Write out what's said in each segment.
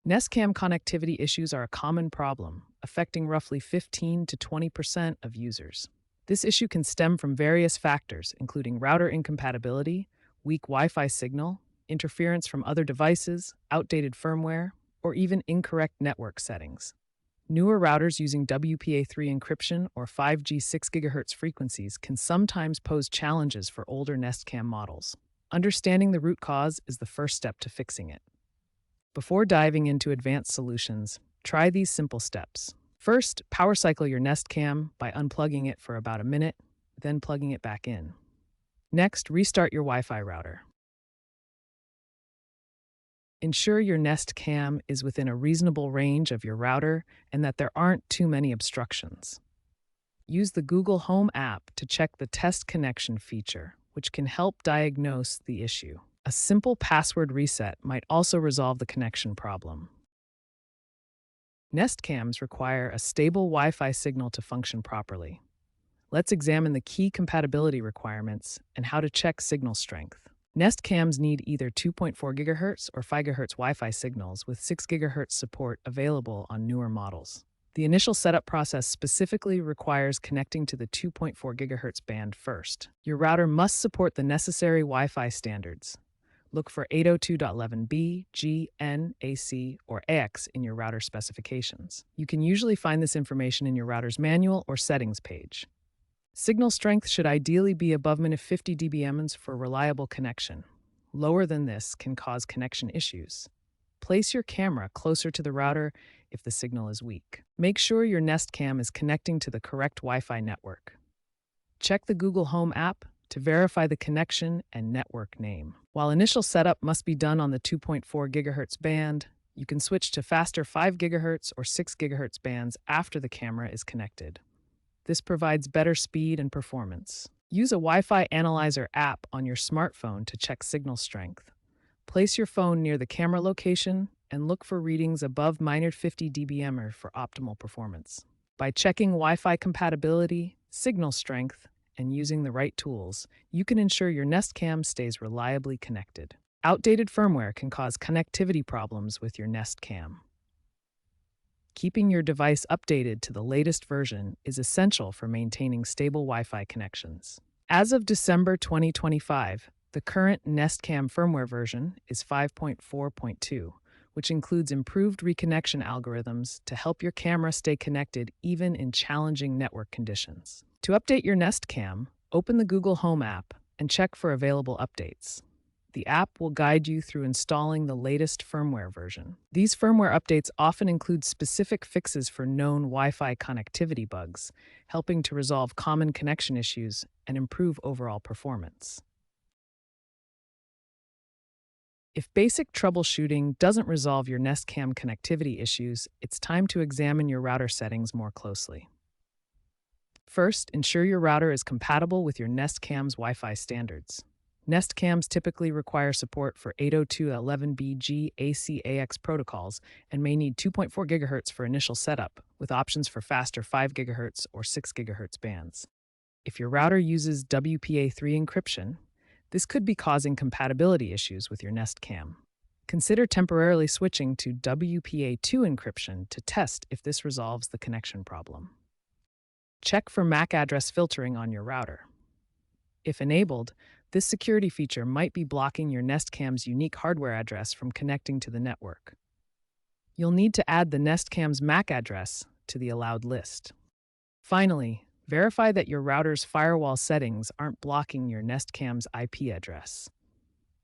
Nest Cam connectivity issues are a common problem, affecting roughly 15 to 20% of users. This issue can stem from various factors, including router incompatibility, weak Wi Fi signal, interference from other devices, outdated firmware, or even incorrect network settings. Newer routers using WPA3 encryption or 5G 6 GHz frequencies can sometimes pose challenges for older Nest Cam models. Understanding the root cause is the first step to fixing it. Before diving into advanced solutions, try these simple steps. First, power cycle your Nest Cam by unplugging it for about a minute, then plugging it back in. Next, restart your Wi-Fi router. Ensure your Nest Cam is within a reasonable range of your router and that there aren't too many obstructions. Use the Google Home app to check the test connection feature, which can help diagnose the issue. A simple password reset might also resolve the connection problem. Nest Cams require a stable Wi-Fi signal to function properly. Let's examine the key compatibility requirements and how to check signal strength. Nest Cams need either 2.4 GHz or 5 GHz Wi-Fi signals with 6 GHz support available on newer models. The initial setup process specifically requires connecting to the 2.4 GHz band first. Your router must support the necessary Wi-Fi standards. Look for 802.11b, G, N, AC, or AX in your router specifications. You can usually find this information in your router's manual or settings page. Signal strength should ideally be above -50 dBm for reliable connection. Lower than this can cause connection issues. Place your camera closer to the router if the signal is weak. Make sure your Nest Cam is connecting to the correct Wi-Fi network. Check the Google Home app to verify the connection and network name. While initial setup must be done on the 2.4 GHz band, you can switch to faster 5 GHz or 6 GHz bands after the camera is connected. This provides better speed and performance. Use a Wi-Fi Analyzer app on your smartphone to check signal strength. Place your phone near the camera location and look for readings above -50 dBm for optimal performance. By checking Wi-Fi compatibility, signal strength, and using the right tools, you can ensure your Nest Cam stays reliably connected. Outdated firmware can cause connectivity problems with your Nest Cam. Keeping your device updated to the latest version is essential for maintaining stable Wi-Fi connections. As of December 2025, the current Nest Cam firmware version is 5.4.2, which includes improved reconnection algorithms to help your camera stay connected even in challenging network conditions. To update your Nest Cam, open the Google Home app and check for available updates. The app will guide you through installing the latest firmware version. These firmware updates often include specific fixes for known Wi-Fi connectivity bugs, helping to resolve common connection issues and improve overall performance. If basic troubleshooting doesn't resolve your Nest Cam connectivity issues, it's time to examine your router settings more closely. First, ensure your router is compatible with your Nest Cam's Wi-Fi standards. Nest Cams typically require support for 802.11bg AC/AX protocols and may need 2.4 GHz for initial setup, with options for faster 5 GHz or 6 GHz bands. If your router uses WPA3 encryption, this could be causing compatibility issues with your Nest Cam. Consider temporarily switching to WPA2 encryption to test if this resolves the connection problem. Check for MAC address filtering on your router. If enabled, this security feature might be blocking your Nest Cam's unique hardware address from connecting to the network. You'll need to add the Nest Cam's MAC address to the allowed list. Finally, verify that your router's firewall settings aren't blocking your Nest Cam's IP address.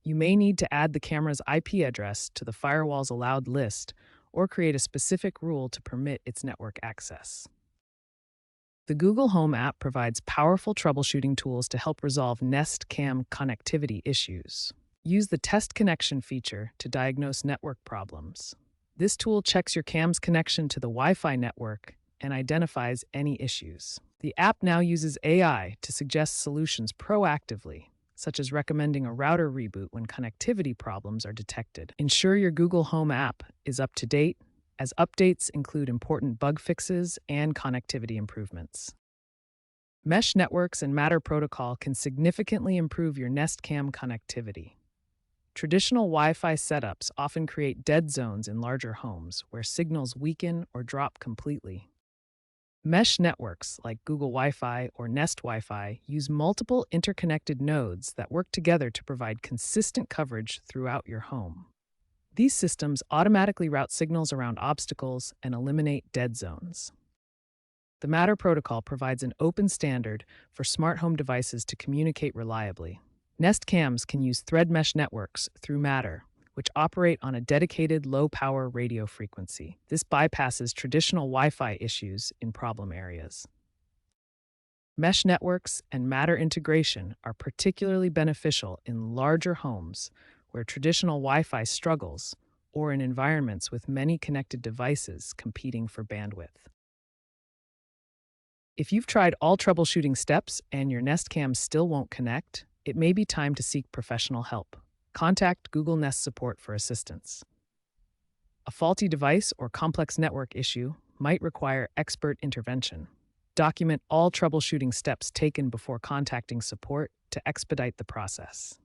You may need to add the camera's IP address to the firewall's allowed list or create a specific rule to permit its network access. The Google Home app provides powerful troubleshooting tools to help resolve Nest Cam connectivity issues. Use the Test Connection feature to diagnose network problems. This tool checks your cam's connection to the Wi-Fi network and identifies any issues. The app now uses AI to suggest solutions proactively, such as recommending a router reboot when connectivity problems are detected. Ensure your Google Home app is up to date, as updates include important bug fixes and connectivity improvements. Mesh networks and Matter protocol can significantly improve your Nest Cam connectivity. Traditional Wi Fi setups often create dead zones in larger homes where signals weaken or drop completely. Mesh networks like Google Wi Fi or Nest Wi Fi use multiple interconnected nodes that work together to provide consistent coverage throughout your home. These systems automatically route signals around obstacles and eliminate dead zones. The Matter protocol provides an open standard for smart home devices to communicate reliably. Nest Cams can use thread mesh networks through Matter, which operate on a dedicated low-power radio frequency. This bypasses traditional Wi-Fi issues in problem areas. Mesh networks and Matter integration are particularly beneficial in larger homes where traditional Wi-Fi struggles or in environments with many connected devices competing for bandwidth. If you've tried all troubleshooting steps and your Nest Cam still won't connect, it may be time to seek professional help. Contact Google Nest support for assistance. A faulty device or complex network issue might require expert intervention. Document all troubleshooting steps taken before contacting support to expedite the process.